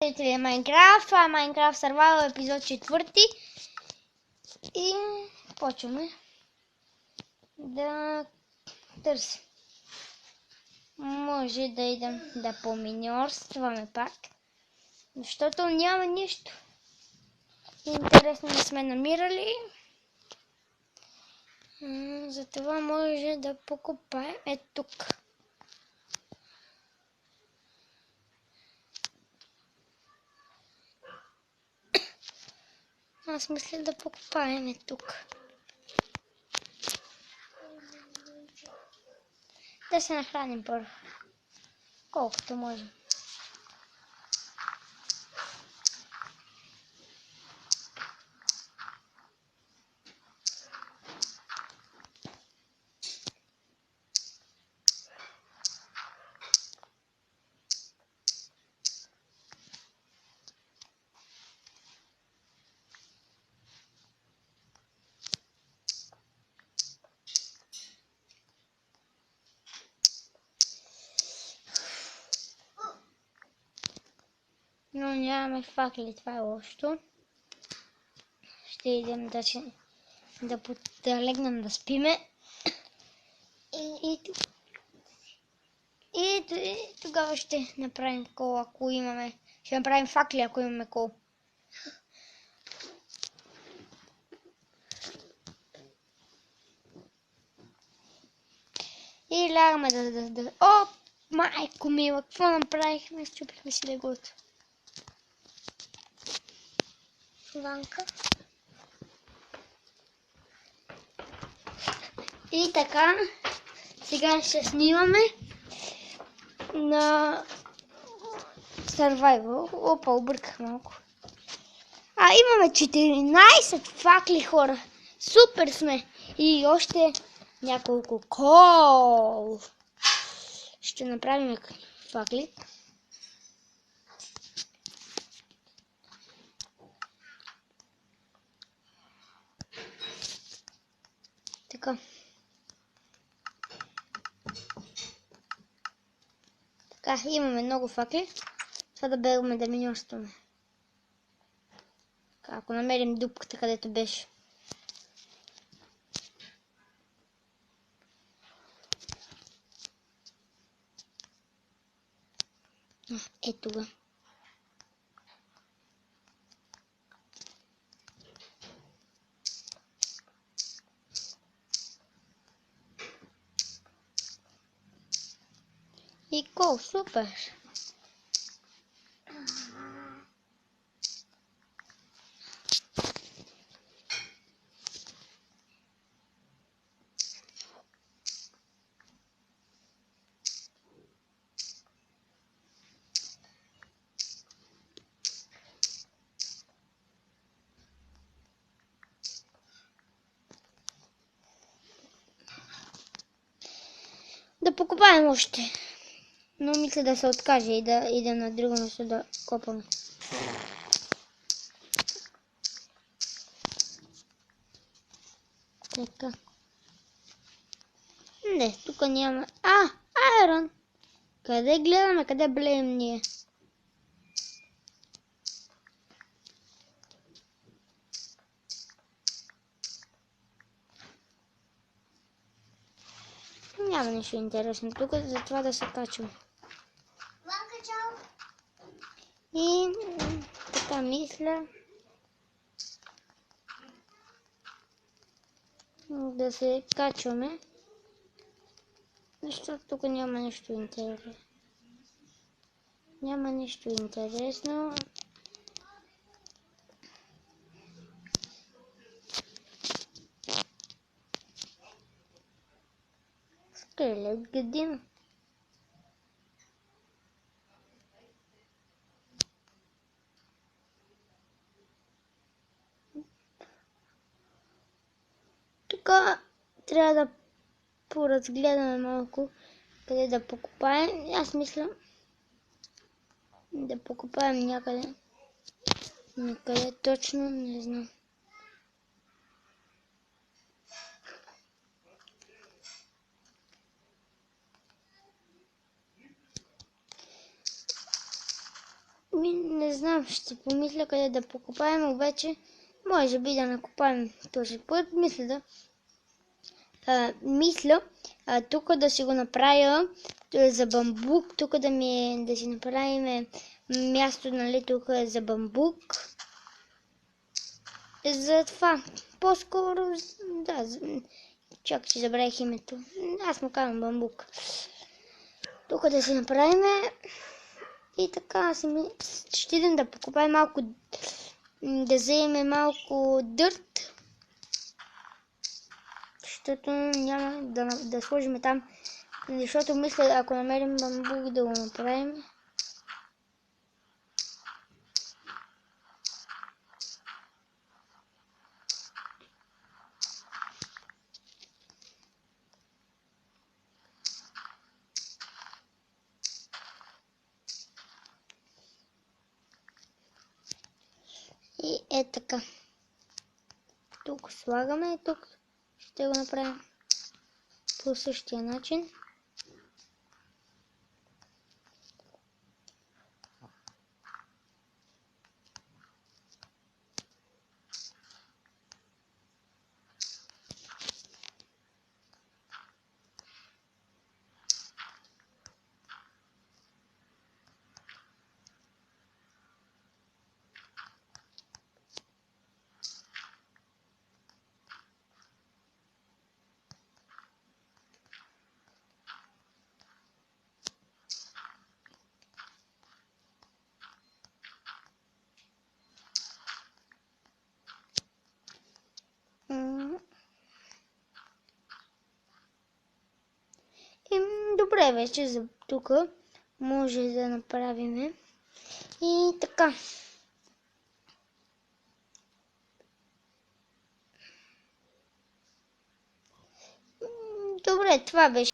Зрители Майнкрафт, това е Майнкрафт Survival епизод 4 и почваме да търсим. Може да идем да поминьорстваме пак, защото няма нищо интересно не сме намирали. Затова може да покопаем тук. Аз мисля да покопаем тук. Да се нахраним първо. Колкото можем. Но нямаме факли, това е лошото. Ще идем да легнем да спиме. И тогава ще направим кол, ако имаме. Ще направим факли, ако имаме кол. И лягаме да... О, майко мила, какво направихме? Счупихме си леглото. Ванка. И така, сега ще снимаме на Survival. Опа, обърках малко. Имаме 14 факли, хора. Супер сме. И още няколко кол. Ще направим факли. Така. Така, имаме много факли. Това да бегаме да миньорстваме. Ако намерим дупката, където беше. Ето го. И кол, супер! Да покопаем още. Но мисля да се откаже и да идем на друго нещо да копаме. Така. Не, тук няма. Айрон! Къде гледаме? Къде блеем ние? Няма нищо интересно тук, затова да се качвам. И така мисля да се качваме, защото тук няма нищо интересно. Няма нищо интересно. Скелет градина. Тук трябва да поразгледаме малко къде да покопаем. Аз мисля да покопаем някъде. Някъде точно, не знам. Не знам, ще помисля къде да покупаем, обаче може би да накупаем този път. Мисля тук да си го направя за бамбук, тук да си направим място, нали, тук е за бамбук. За това, по-скоро, да, чак си забравих името. Аз му казвам бамбук. Тук да си направим и така, ще идем да покупаем малко, да вземем малко дърт, защото няма да сложим там, защото мисля, ако намерим бамбук да го направим. И е така. Тук слагаме, тук ще го направим по същия начин. И добре, вече за тук може да направим и така. Добре, това беше.